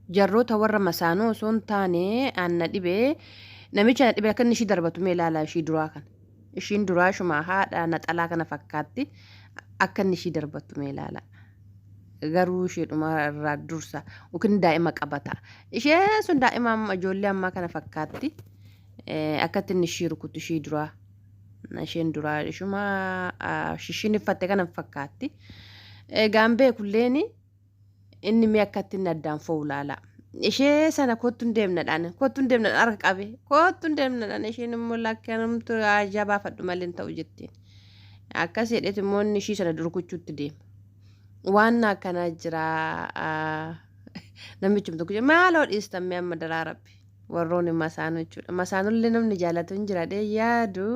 jarroota warra masaanoo osoo hin taane aanna dhibee namicha na dhibee akka inni ishii darbatu mee ilaala ishii duraa kan ishiin duraa shuma haadha naxalaa kana fakkaatti akka inni ishii darbatu mee ilaala garuu isheedhuma irraa dursa yookiin daa'ima qabata ishee sun daa'ima ijoollee ammaa kana fakkaatti akka inni ishii rukutu ishii duraa isheen duraa ishuma shishiin uffatte kana fakkaatti gaambee kulleeni inni mee akka inni addaan fo'u ilaala. Ishee sana kottuun deemnadhaan harka qabe kottuun deemnadhaan isheen immoo lakkanumtu ajabaa fadhu malee ta'u jettiin akkas jedheet immoo inni ishii sana durkuchuutti deema waan akkanaa jira namichum tokko maaloo dhiistamme amma daraa rabbi warroonni masaanoo jechuudha masaanollee namni jaalatu hin jiraadhee yaadu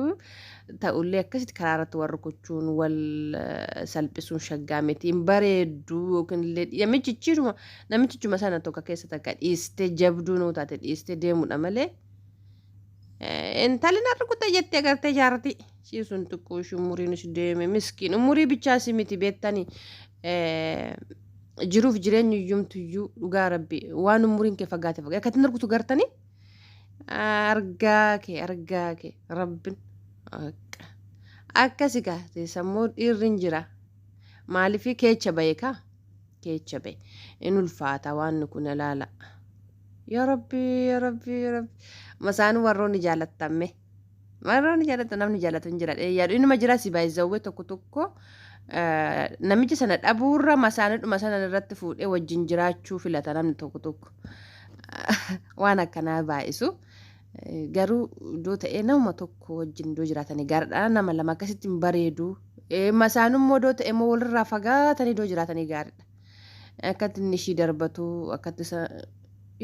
ta'ullee akkasitti karaa irratti warra kuchuun wal salphisuun shaggaa miti hin bareedduu yookiin illee namichichuma sana tokko keessa takka dhiistee jabduu nuu taate dhiistee deemudha malee intalli na rukuta jettee agartee jaarti shiisuun xiqqoo ishii umuriinis deeme miskiin umurii bichaasi miti beektanii jiruuf jireenyu iyyumtuyyuu dhugaa rabbi waan umuriin kee fagaate akka itti rukutu gartanii argaa kee rabbin akkasi gaate sammuu dhiirri jira maaliif keecha bahe in ulfaata waan kun ilaala yaa rabbi masaanuu warroonni jaalattamme namni jaalatu hin jira yaadu inuma jira si baay'izawwee tokko namichi sana dhabuurra masaanudhuma sana irratti fuudhee wajjin jiraachuu filata namni tokko waan akkanaa baay'isu garuu iddoo ta'ee nama tokko wajjin iddoo jiraatanii gaariidha nama lama akkasitti hin bareedu masaanummoo iddoo ta'ee immoo walirraa fagaatanii iddoo jiraatanii gaariidha akkatti inni ishii darbatu akkatti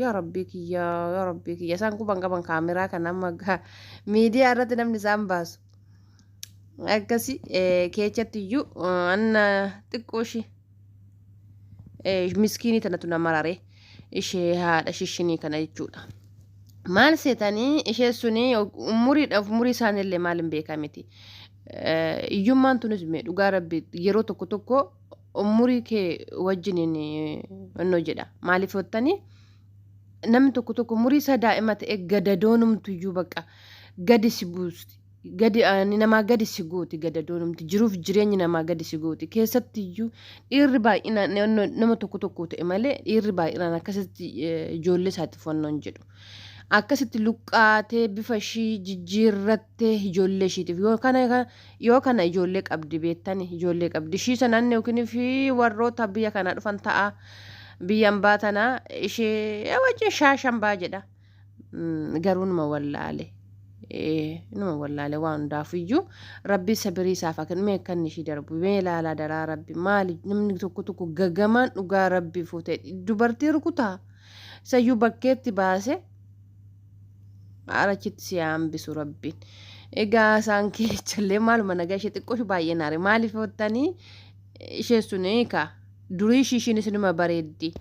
yaa rabbii kiyya isaan kuban qaban kaameraa kan amma miidiyaa irratti namni isaan baasu akkasi keechatti iyyuu anna xiqqoo ishii miskiinii tanatu nama raree ishee haadha shishinii kana jechuudha. Maal seetanii ishee suni umurii isaaniillee maal hin beekamiti. Iyyummaan tunis dhugaa rabbi yeroo tokko umurii kee wajjiniin innoo jedha. Maaliif hottanii namni tokko umurii isaa daa'ima ta'e gadadoonumtuyyuu bakka gadi si buusti. Namaa gadi si gooti gadadoonumti jiruuf jireenyi namaa gadi si gooti keessattiyyuu dhiirri baay'inaan nama tokko ta'e malee dhiirri baay'inaan akkasitti ijoollee isaatti fonnoon jedhu. Akkasitti luqqaatee bifa ishii jijjiirrattee ijoollee ishiitiif yoo kana ijoollee qabdi beektani ijoollee qabdi ishii sanaan yookiin fi warroota biyya kanaa dhufan ta'a biyyan baatanaa ishee wajjin shaashambaa jedha garuu numa wallaale waan hundaafiyyuu rabbi sabirii isaaf akka mee kan ishii darbu mee ilaalaa daraa rabbi maali namni tokko gagamaan dhugaa rabbi fuutee dubartii rukutaa sayyuu bakkeetti baase. Arachitti si hambisu rabbiin egaa isaan keechallee maaluma nagaa ishee xiqqoo baay'ee naare maaliif hottanii ishee sun durii ishiinis numa bareeddi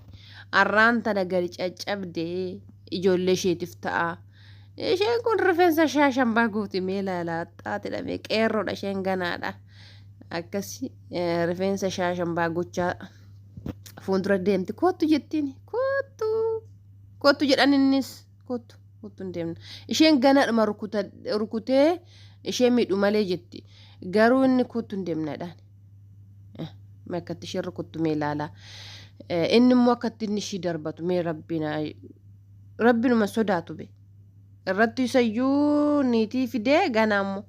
arraan tana gadi caccabdee ijoollee isheetiif ta'a isheen kun rifeensa shaashambaa guuti mee ilaalaa xaatidhamee qeerroodha isheen ganaadha akkasi rifeensa shaashambaa gochaa fuuldura deemti kottu jettiin kottu jedhan innis kottu. Isheen ganaadhuma rukutee ishee miidhu malee jetti garuu inni kottu hin deemnadhaan akkatti isheen rukuttu mee ilaalaa inni immoo akkatti inni ishii darbatu mee rabbinuma sodaatu be irratti isayyuu niitii fidee ganaammoo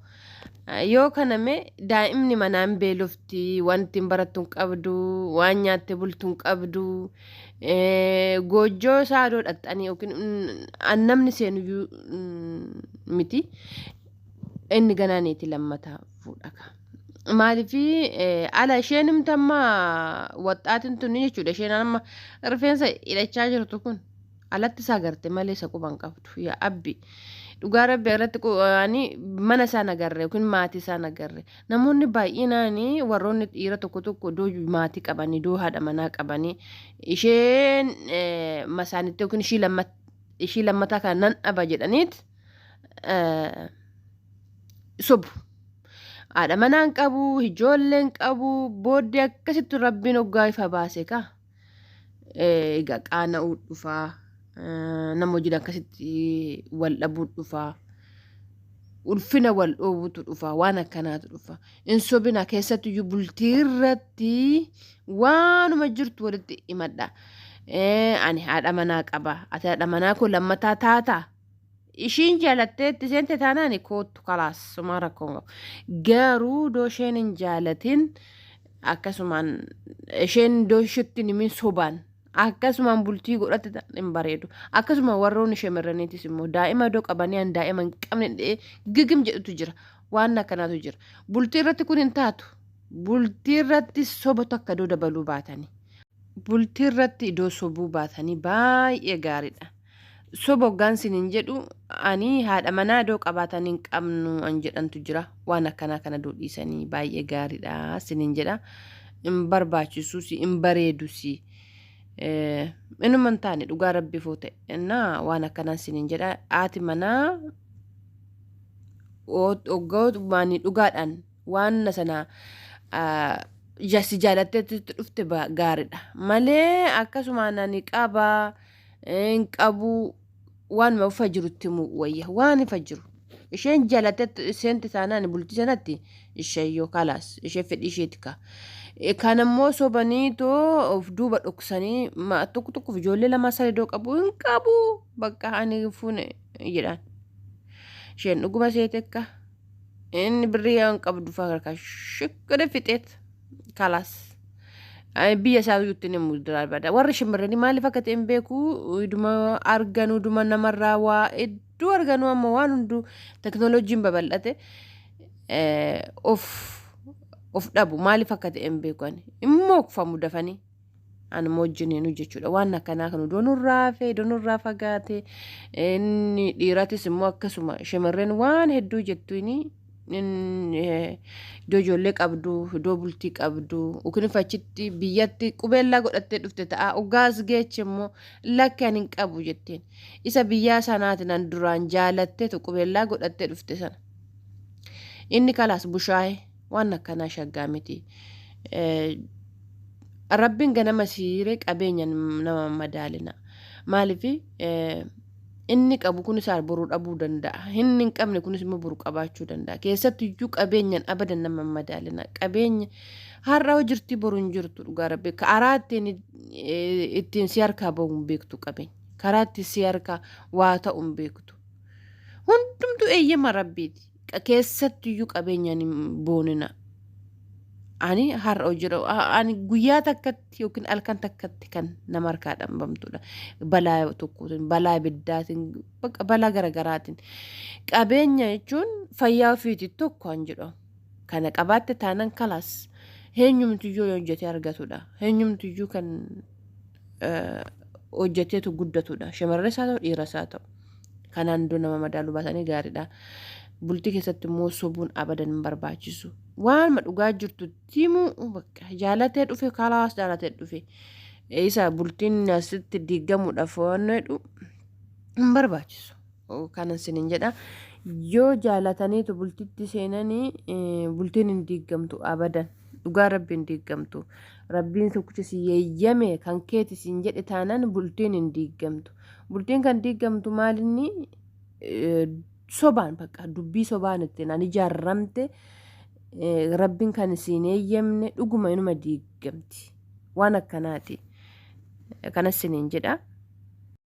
yoo kana mee daa'imni manaan beelofti wanti hin barattu hin qabdu waan nyaatte bultu hin qabdu goojjoo saadoo dhaxxanii yookiin namni seenuyyuu miti inni ganaaniiti lammataa fuudhaka. Maaliifi ala isheen himtammaa waxxaatiin tuni jechuudha isheen amma rifeensa hidhachaa jirtu kun alatti isaa garte malee isa quban qabdu yaa abbi. Dhugaa rabbi irratti mana isaa nagarre yookiin maatii isaa nagarre namoonni baay'inaan warroonni dhiira tokko doo maatii qabanii doo haadha manaa qabanii isheen masaanitti yookiin ishii lammataa kan nan dhaba jedhaniit sobu haadha manaan qabu ijoolleen qabu booddee akkasitti rabbiin hoggaa ifa baase egaa qaana'uu dhufaa nama wajjin akkasitti wal dhabuu dhufaa ulfina wal dhoowwutu dhufaa waan akkanaatu dhufa in sobina keessattiyyuu bultii irratti waanuma jirtu walitti himadha ani haadha manaa qaba ati haadha manaa kun lammataa taataa ishiin jaalatteetti seente taanaani kootu kalaas sumaa rakkoon qabu garuu doo isheen hin jaalatin akkasumaan isheen doo ishitti nimin sobaan akkasumaan bultii godhatte hin bareedu akkasumaan warroonni shamarraniitis immoo daa'ima doo qabanii an daa'ima hin qabne gigim jedhutu jira waan akkanaatu jira bultii irratti kun hin taatu bultii irratti soba takka doo dabaluu baatanii bultii irratti idoo sobuu baatanii baay'ee gaariidha soba hoggaan sinin jedhu ani haadha manaa doo qabaatanii hin qabnu an jedhantu jira waan akkanaa kana doo dhiisanii baay'ee gaariidha sinin jedha hin barbaachisuus hin bareedusi inuman taane dhugaa rabbi foote innaa waan akkanaan sinin jedha haati manaa oggootmaanii dhugaadhaan waan sana jasi jaalatteetti dhufte gaariidha malee akkasumaan ani qabaa hin qabu waan ma ufa jirutti wayya waan ifa jiru isheen jaalatteetti seenti taanaan bultii sanatti ishee yoo kalaas ishee fedhii isheeti ka kan ammoo sobanii too of duuba dhoksanii tokko tokko ijoollee lama sadii doo qabu hin qabu bakka ani fuune jedhaan isheen dhuguma seetekka inni birrii hin qabdu fakkaata shikkada fixeet kalaas biyya isaa yuutti ni muduraa bada warri shamarranii maaliif akka ta'e hin beeku iduma arganu iduma namarraa waa iddoo arganu amma waan hundu teknooloojiin babal'ate of dhabu maaliif akka ta'e hin beeku ani immoo kufamu dafanii ani wajjiniinu jechuudha waan akkanaa kan doonurraa fagaate inni dhiiratis immoo akkasuma shamarreen waan hedduu jettuuni iddoo ijoollee qabdu iddoo bultii qabdu ukin fachitti biyyatti qubeellaa godhattee dhufte ta'a ogaas geeche immoo lakki ani hin qabu jetteen isa biyyaa sanaatiin an duraan jaalattee qubeellaa godhattee dhufte sana inni kalaas bushaayee waan akkanaa shaggaa miti rabbiin ganama siiree qabeenya nama madaalina maaliif inni qabu kun isaa boruu dhabuu danda'a inni hin qabne kunis immoo boruu qabaachuu danda'a keessatti iyyuu qabeenyan abadan nama madaalina qabeenya har'a hojirtii boruu hin jirtu dhugaa rabbi karaa ittiin si harkaa bahu hin beektu qabeenya karaa ittiin si harkaa waa ta'u hin beektu hundumtu eeyyama rabbiiti keessatti iyyuu qabeenyan hin boonina ani har'a hojira ani guyyaa takkatti yookiin halkan takkatti kan nama harkaa dhambamtudha balaa tokkotiin balaa biddaatiin balaa garagaraatiin qabeenya jechuun fayyaa ofiiti tokko an jedhu kana qabaatte taanan kalaas eenyumtiyyuu hojjetee argatudha eenyumtiyyuu kan hojjeteetu guddatudha shamarrees haa ta'u dhiiras haa ta'u kanaan dura nama madaaluu baatanii gaariidha bultii keessatti immoo sobuun abadan hin barbaachisu waan ma dhugaa jirtu timu bakka jaalatee dhufe kalaas jaalatee dhufe isa bultiin asitti diigamuudhaaf waan jedhu hin barbaachisu kanan sinin jedha yoo jaalataniitu bultitti seenanii bultiin hin diigamtu abadan dhugaa rabbiin hin diigamtu rabbiin tokkicha si yeeyyame kan keeti sin jedhe taanaan bultiin hin diigamtu bultiin kan diigamtu maalinni sobaan bakka dubbii sobaan ittiin ani jaarramte rabbiin kan isiin eeyyamne dhuguma inuma diigamti waan akkanaati kanas sinin jedha